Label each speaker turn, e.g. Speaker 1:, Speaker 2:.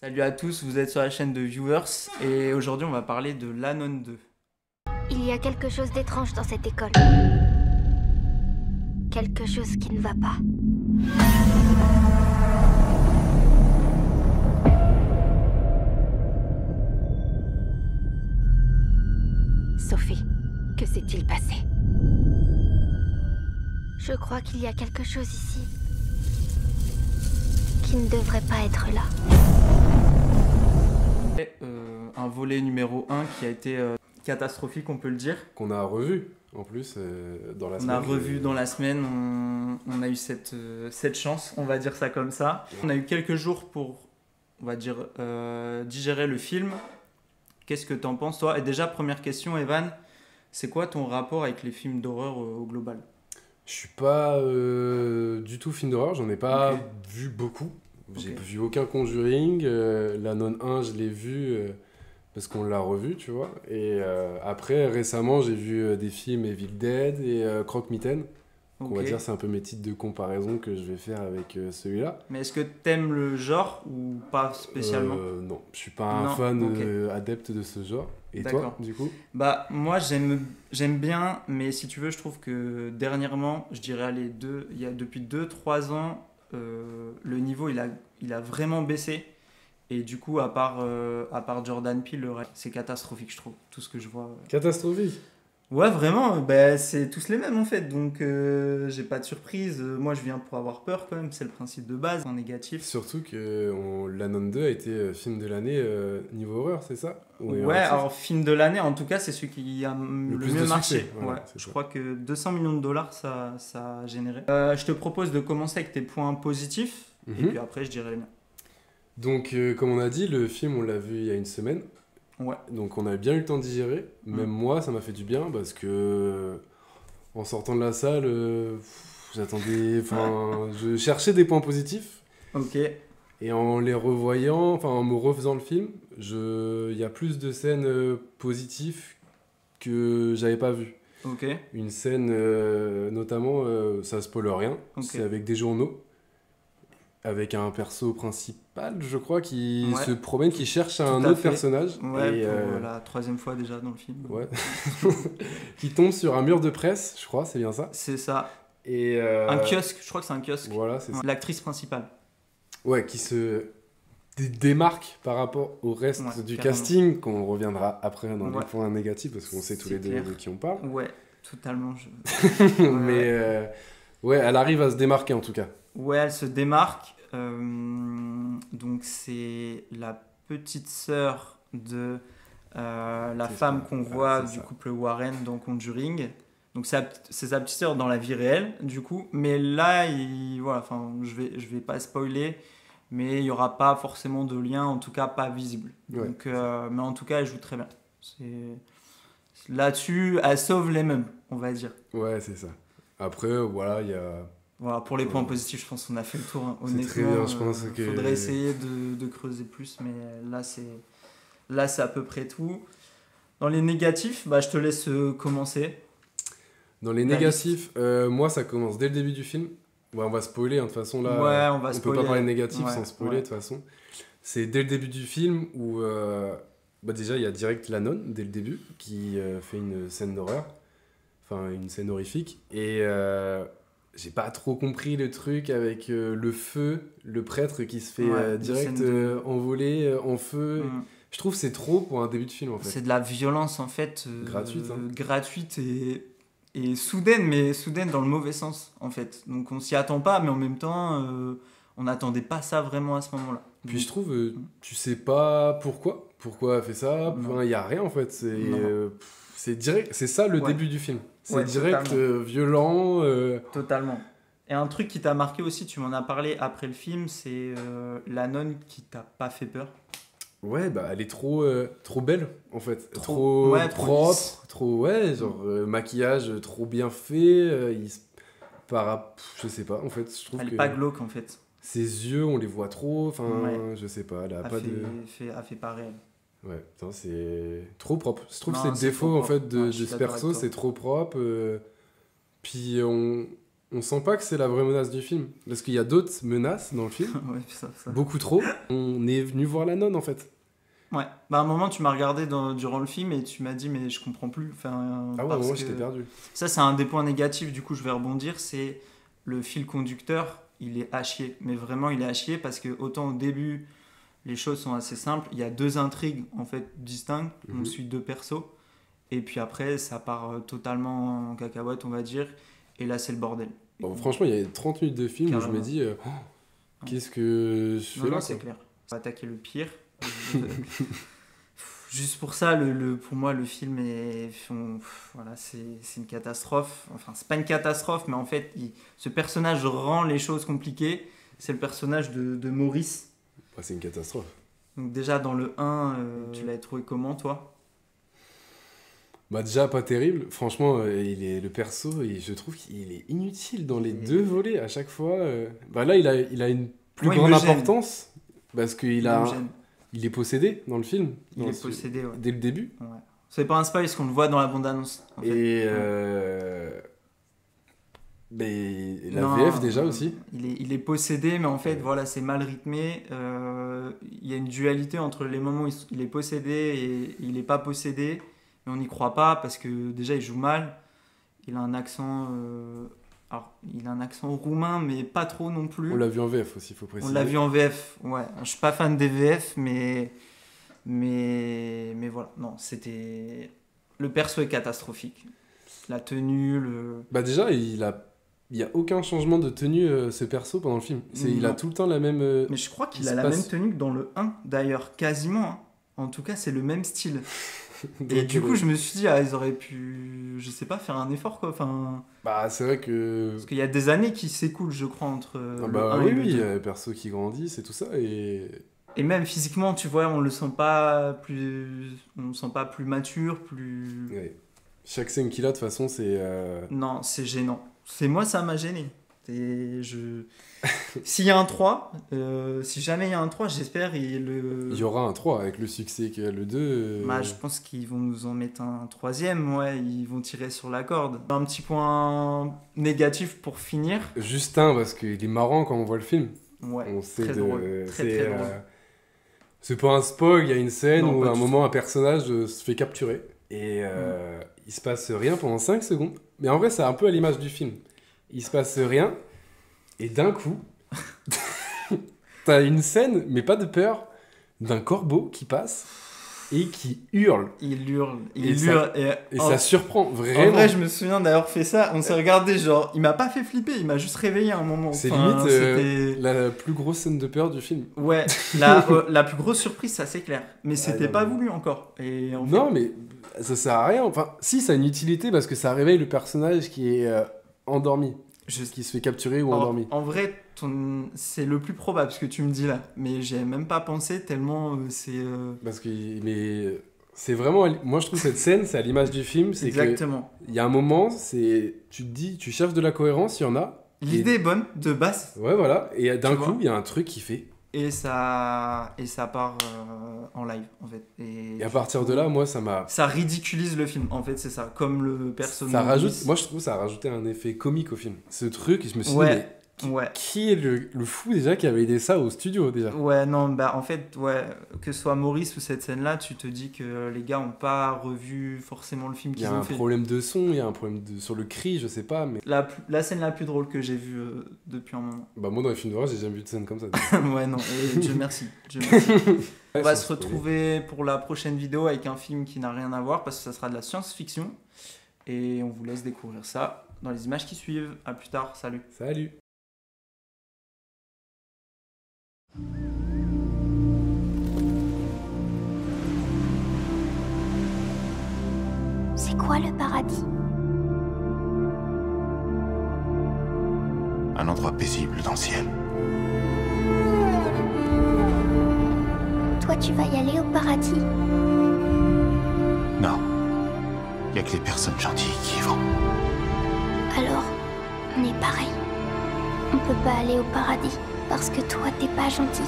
Speaker 1: Salut à tous, vous êtes sur la chaîne de Viewers et aujourd'hui on va parler de l'Anon 2.
Speaker 2: Il y a quelque chose d'étrange dans cette école. Quelque chose qui ne va pas. Sophie, que s'est-il passé? Je crois qu'il y a quelque chose ici qui ne devrait pas être là.
Speaker 1: Et, un volet numéro 1 qui a été catastrophique, on peut le dire.
Speaker 3: Qu'on a revu en plus dans la
Speaker 1: On
Speaker 3: semaine.
Speaker 1: a revu dans la semaine, on a eu cette chance, on va dire ça comme ça. On a eu quelques jours pour, on va dire, digérer le film. Qu'est-ce que t'en penses toi? Et déjà, première question, Evan, c'est quoi ton rapport avec les films d'horreur au global?
Speaker 3: Je suis pas du tout film d'horreur, j'en ai pas
Speaker 1: Ok.
Speaker 3: vu beaucoup. J'ai
Speaker 1: Ok.
Speaker 3: vu aucun Conjuring. La Non 1, je l'ai vu parce qu'on l'a revu, tu vois. Et après, récemment, j'ai vu des films Evil Dead et Croque-Mitaine. On va
Speaker 1: Ok.
Speaker 3: dire c'est un peu mes titres de comparaison que je vais faire avec celui-là.
Speaker 1: Mais est-ce que t'aimes le genre ou pas spécialement?
Speaker 3: Non, je suis pas un
Speaker 1: Non,
Speaker 3: fan
Speaker 1: ok.
Speaker 3: adepte de ce genre. Et toi,
Speaker 1: D'accord.
Speaker 3: du coup?
Speaker 1: Bah moi j'aime bien, mais si tu veux, je trouve que dernièrement, je dirais il y a depuis 2 3 ans, le niveau il a vraiment baissé. Et du coup, à part Jordan Peele, le reste, c'est catastrophique, je trouve, tout ce que je vois.
Speaker 3: Catastrophique.
Speaker 1: Ouais, vraiment, bah, c'est tous les mêmes en fait, donc j'ai pas de surprise. Moi, je viens pour avoir peur quand même, c'est le principe de base, en négatif.
Speaker 3: Surtout que l'Anon 2 a été film de l'année niveau horreur, c'est ça? Ou meilleur
Speaker 1: Ouais,
Speaker 3: actif.
Speaker 1: alors film de l'année, en tout cas, c'est celui qui a le
Speaker 3: plus
Speaker 1: mieux
Speaker 3: de
Speaker 1: marché.
Speaker 3: succès, voilà,
Speaker 1: Ouais,
Speaker 3: c'est
Speaker 1: je
Speaker 3: ça.
Speaker 1: crois que 200 millions de dollars, ça a généré. Je te propose de commencer avec tes points positifs, et
Speaker 3: Mhm.
Speaker 1: puis après, je dirai les miens.
Speaker 3: Donc, comme on a dit, le film, on l'a vu il y a une semaine.
Speaker 1: Ouais,
Speaker 3: Donc, on a bien eu le temps de digérer. Même
Speaker 1: Mm.
Speaker 3: moi, ça m'a fait du bien parce que en sortant de la salle, j'attendais. Enfin, je cherchais des points positifs.
Speaker 1: ok,
Speaker 3: Et en les revoyant, enfin, en me refaisant le film, il y a plus de scènes positives que j'avais pas vues.
Speaker 1: ok,
Speaker 3: Une scène, notamment, ça spoile rien,
Speaker 1: ok.
Speaker 3: c'est avec des journaux, avec un perso principal, je crois, qui
Speaker 1: Ouais,
Speaker 3: se promène, qui cherche
Speaker 1: tout
Speaker 3: un
Speaker 1: à
Speaker 3: autre
Speaker 1: fait.
Speaker 3: personnage,
Speaker 1: Ouais,
Speaker 3: et
Speaker 1: pour la troisième fois déjà dans le film.
Speaker 3: ouais, qui tombe sur un mur de presse, je crois, c'est bien ça.
Speaker 1: C'est ça.
Speaker 3: Et
Speaker 1: Un kiosque, je crois que c'est un kiosque.
Speaker 3: voilà, c'est ça.
Speaker 1: L'actrice principale.
Speaker 3: Ouais, qui se démarque par rapport au reste
Speaker 1: Ouais,
Speaker 3: du
Speaker 1: carrément.
Speaker 3: casting, qu'on reviendra après dans
Speaker 1: Ouais.
Speaker 3: les points négatifs, parce qu'on sait tous
Speaker 1: C'est
Speaker 3: les deux
Speaker 1: clair.
Speaker 3: de qui on parle.
Speaker 1: Ouais, totalement.
Speaker 3: Mais
Speaker 1: Ouais.
Speaker 3: ouais, elle arrive à se démarquer en tout cas.
Speaker 1: Ouais, elle se démarque. Donc c'est la petite sœur de la
Speaker 3: C'est
Speaker 1: femme
Speaker 3: ça.
Speaker 1: qu'on
Speaker 3: Ah,
Speaker 1: voit
Speaker 3: c'est
Speaker 1: du
Speaker 3: ça.
Speaker 1: couple Warren dans Conjuring. Donc c'est sa petite sœur dans la vie réelle, du coup. Mais là, voilà, enfin, je vais pas spoiler, mais il y aura pas forcément de lien, en tout cas pas visible.
Speaker 3: Ouais,
Speaker 1: Donc, mais en tout cas, elle joue très bien. Là-dessus, elle sauve les mêmes, on va dire.
Speaker 3: Ouais, c'est ça. Après, voilà, il y a...
Speaker 1: Voilà, pour les points
Speaker 3: Ouais.
Speaker 1: positifs, je pense qu'on a fait le tour, hein.
Speaker 3: C'est
Speaker 1: Honnêtement.
Speaker 3: très bien, je pense que...
Speaker 1: Faudrait essayer de creuser plus, mais là, c'est à peu près tout. Dans les négatifs, bah, je te laisse commencer.
Speaker 3: Dans les
Speaker 1: La
Speaker 3: négatifs, moi, ça commence dès le début du film. Ouais, on va spoiler, hein, de toute façon, là,
Speaker 1: Ouais, on va
Speaker 3: peut
Speaker 1: spoiler.
Speaker 3: pas parler négatif
Speaker 1: Ouais,
Speaker 3: sans spoiler,
Speaker 1: ouais.
Speaker 3: de toute façon. C'est dès le début du film où, bah déjà, il y a direct la nonne, dès le début, qui fait une scène d'horreur, enfin, une scène horrifique, et j'ai pas trop compris le truc avec le feu, le prêtre qui se fait
Speaker 1: Ouais,
Speaker 3: direct
Speaker 1: scène de-
Speaker 3: envoler en feu.
Speaker 1: Mm.
Speaker 3: Je trouve que c'est trop pour un début de film, en fait.
Speaker 1: C'est de la violence, en fait.
Speaker 3: Gratuite, hein.
Speaker 1: Gratuite et soudaine, mais soudaine dans le mauvais sens, en fait. Donc on s'y attend pas, mais en même temps, on n'attendait pas ça vraiment à ce moment-là.
Speaker 3: Puis
Speaker 1: Donc,
Speaker 3: je trouve, tu sais pas pourquoi elle fait ça,
Speaker 1: Non.
Speaker 3: il y a rien en fait,
Speaker 1: Non.
Speaker 3: c'est direct, c'est ça le
Speaker 1: Ouais.
Speaker 3: début du film. C'est
Speaker 1: Ouais,
Speaker 3: direct,
Speaker 1: totalement.
Speaker 3: violent,
Speaker 1: Totalement. Et un truc qui t'a marqué aussi, tu m'en as parlé après le film, c'est la nonne qui t'a pas fait peur.
Speaker 3: ouais, bah elle est trop belle en fait,
Speaker 1: Trop- ouais, trop
Speaker 3: propre,
Speaker 1: lisse.
Speaker 3: ouais, genre maquillage trop bien fait, je sais pas, en fait, je trouve
Speaker 1: Elle est
Speaker 3: que
Speaker 1: pas glauque en fait.
Speaker 3: ses yeux, on les voit trop, enfin,
Speaker 1: Ouais.
Speaker 3: je sais pas, elle a
Speaker 1: Elle
Speaker 3: pas
Speaker 1: fait,
Speaker 3: de...
Speaker 1: elle fait pas réel.
Speaker 3: Ouais, putain, c'est trop propre. Je trouve que
Speaker 1: Non,
Speaker 3: c'est le
Speaker 1: c'est
Speaker 3: défaut
Speaker 1: trop
Speaker 3: en fait
Speaker 1: propre.
Speaker 3: de
Speaker 1: Ouais, je suis
Speaker 3: ce
Speaker 1: d'accord
Speaker 3: perso,
Speaker 1: avec toi.
Speaker 3: c'est trop propre. Puis on sent pas que c'est la vraie menace du film. Parce qu'il y a d'autres menaces dans le film,
Speaker 1: Ouais, ça.
Speaker 3: beaucoup trop. On est venu voir la nonne en fait.
Speaker 1: Ouais. Bah, à un moment, tu m'as regardé durant le film et tu m'as dit, mais je comprends plus. Enfin,
Speaker 3: Ah ouais,
Speaker 1: parce
Speaker 3: moi
Speaker 1: que
Speaker 3: j'étais perdu.
Speaker 1: ça, c'est un des points négatifs, du coup, je vais rebondir. C'est le fil conducteur, il est à chier. Mais vraiment, il est à chier parce que, autant au début, les choses sont assez simples. Il y a 2 intrigues, en fait, distinctes. On suit 2 persos. Et puis après, ça part totalement en cacahuète, on va dire. Et là, c'est le bordel.
Speaker 3: Bon, franchement, il y a 30 minutes de film où je me dis, qu'est-ce que je fais là
Speaker 1: c'est
Speaker 3: quoi.
Speaker 1: clair. On va attaquer le pire. Juste pour ça, pour moi, le film est. Voilà, c'est une catastrophe. Enfin, c'est pas une catastrophe, mais en fait, ce personnage rend les choses compliquées. C'est le personnage de Maurice.
Speaker 3: Ouais, c'est une catastrophe.
Speaker 1: Donc, déjà, dans le 1, tu l'avais trouvé comment, toi?
Speaker 3: Bah, déjà, pas terrible. Franchement, le perso, je trouve qu'il est inutile dans les 2 volets à chaque fois. Bah, là, il a une plus
Speaker 1: Moi, il
Speaker 3: grande
Speaker 1: me gêne.
Speaker 3: importance parce qu'il
Speaker 1: Il me gêne.
Speaker 3: il est possédé dans le film.
Speaker 1: Il est possédé, ouais.
Speaker 3: Dès le début.
Speaker 1: Ouais. C'est pas un spoil, parce qu'on le voit dans la bande-annonce. En fait.
Speaker 3: Et la
Speaker 1: Non,
Speaker 3: VF déjà aussi.
Speaker 1: Il est possédé, mais en fait, voilà, c'est mal rythmé. Il y a une dualité entre les moments où il est possédé et il n'est pas possédé. Mais on n'y croit pas parce que déjà, il joue mal. Il a un accent... Alors, il a un accent roumain, mais pas trop non plus.
Speaker 3: On l'a vu en VF aussi, il faut préciser.
Speaker 1: On l'a vu en VF, ouais. Je suis pas fan des VF, mais voilà. Non, c'était... Le perso est catastrophique. La tenue,
Speaker 3: Bah déjà, il y a aucun changement de tenue, ce perso, pendant le film. Il a tout le temps la même...
Speaker 1: Mais je crois qu'il
Speaker 3: il
Speaker 1: a
Speaker 3: se
Speaker 1: la
Speaker 3: passe-
Speaker 1: même tenue que dans le 1, d'ailleurs, quasiment. Hein. En tout cas, c'est le même style. Et
Speaker 3: Donc,
Speaker 1: du coup, je me suis dit, ah, ils auraient pu, je sais pas, faire un effort, quoi. Enfin,
Speaker 3: Bah, c'est vrai que...
Speaker 1: parce qu'il y a des années qui s'écoulent, je crois, entre
Speaker 3: Ah
Speaker 1: le
Speaker 3: bah
Speaker 1: 1
Speaker 3: oui,
Speaker 1: et le
Speaker 3: il y
Speaker 1: 2.
Speaker 3: a des persos qui grandissent et tout ça, et...
Speaker 1: Et même physiquement, tu vois, on le sent pas plus, on le sent pas plus mature, plus...
Speaker 3: Ouais. Chaque scène qu'il a, de toute façon, c'est...
Speaker 1: Non, c'est gênant. Moi, ça m'a gêné. S'il y a un 3, si jamais il y a un 3, j'espère
Speaker 3: Il y aura un 3 avec le succès qu'il y a le 2.
Speaker 1: Bah, je pense qu'ils vont nous en mettre un 3e, ouais, ils vont tirer sur la corde. Un petit point négatif pour finir.
Speaker 3: Juste un, parce qu'il est marrant quand on voit le film.
Speaker 1: Ouais,
Speaker 3: On sait
Speaker 1: très drôle. Très drôle.
Speaker 3: C'est pas un spoil, il y a une scène
Speaker 1: Non,
Speaker 3: où
Speaker 1: pas
Speaker 3: à un
Speaker 1: du
Speaker 3: moment un personnage se fait capturer et il se passe rien pendant 5 secondes. Mais en vrai, c'est un peu à l'image du film. Il se passe rien et d'un coup, t'as une scène, mais pas de peur, d'un corbeau qui passe et qui hurle.
Speaker 1: Il hurle.
Speaker 3: Et ça surprend vraiment.
Speaker 1: En vrai, je me souviens d'avoir fait ça. On s'est regardé, genre, il m'a pas fait flipper, il m'a juste réveillé à un moment.
Speaker 3: C'est
Speaker 1: Enfin,
Speaker 3: limite
Speaker 1: c'était-
Speaker 3: la plus grosse scène de peur du film.
Speaker 1: Ouais, la plus grosse surprise, ça c'est clair. Mais c'était
Speaker 3: non,
Speaker 1: pas
Speaker 3: mais-
Speaker 1: voulu encore. Et en
Speaker 3: Non, mais ça sert à rien. Enfin, si, ça a une utilité parce que ça réveille le personnage qui est endormi. Qui se fait capturer ou endormi.
Speaker 1: En vrai, c'est le plus probable ce que tu me dis là. Mais j'y ai même pas pensé tellement c'est.
Speaker 3: Parce que mais c'est vraiment... Moi, je trouve cette scène, c'est à l'image du film. C'est
Speaker 1: Exactement.
Speaker 3: il y a un moment, tu te dis, tu cherches de la cohérence, il y en a.
Speaker 1: L'idée est bonne, de base.
Speaker 3: Ouais, voilà. Et d'un
Speaker 1: Tu
Speaker 3: coup,
Speaker 1: vois.
Speaker 3: il y a un truc qui fait.
Speaker 1: Et ça part en live, en fait.
Speaker 3: Et à partir de là, moi, ça m'a...
Speaker 1: Ça ridiculise le film, en fait, c'est ça. Comme le personnage.
Speaker 3: Ça rajoute... Moi, je trouve que ça a rajouté un effet comique au film. Ce truc, je me suis dit,
Speaker 1: Ouais.
Speaker 3: mais
Speaker 1: Ouais.
Speaker 3: qui est le fou déjà qui avait aidé ça au studio déjà?
Speaker 1: Ouais, non, bah en fait, ouais, que ce soit Maurice ou cette scène-là, tu te dis que les gars ont pas revu forcément le film
Speaker 3: Il y
Speaker 1: qu'ils
Speaker 3: a
Speaker 1: ont
Speaker 3: un
Speaker 1: fait.
Speaker 3: problème de son, il y a un problème sur le cri, je sais pas, mais...
Speaker 1: La scène la plus drôle que j'ai vue depuis un moment.
Speaker 3: Bah moi, dans les films d'horreur, j'ai jamais vu de scène comme ça.
Speaker 1: Ouais, non, et Dieu merci. Dieu merci. On va
Speaker 3: Ouais,
Speaker 1: se
Speaker 3: sans spoiler.
Speaker 1: retrouver pour la prochaine vidéo avec un film qui n'a rien à voir parce que ça sera de la science-fiction. Et on vous laisse découvrir ça dans les images qui suivent. À plus tard, salut.
Speaker 3: Salut.
Speaker 2: C'est quoi le paradis?
Speaker 4: Un endroit paisible dans le ciel.
Speaker 2: Toi, tu vas y aller au paradis?
Speaker 4: Non. Il n'y a que les personnes gentilles qui y vont.
Speaker 2: Alors, on est pareil. On peut pas aller au paradis parce que toi, t'es pas gentil.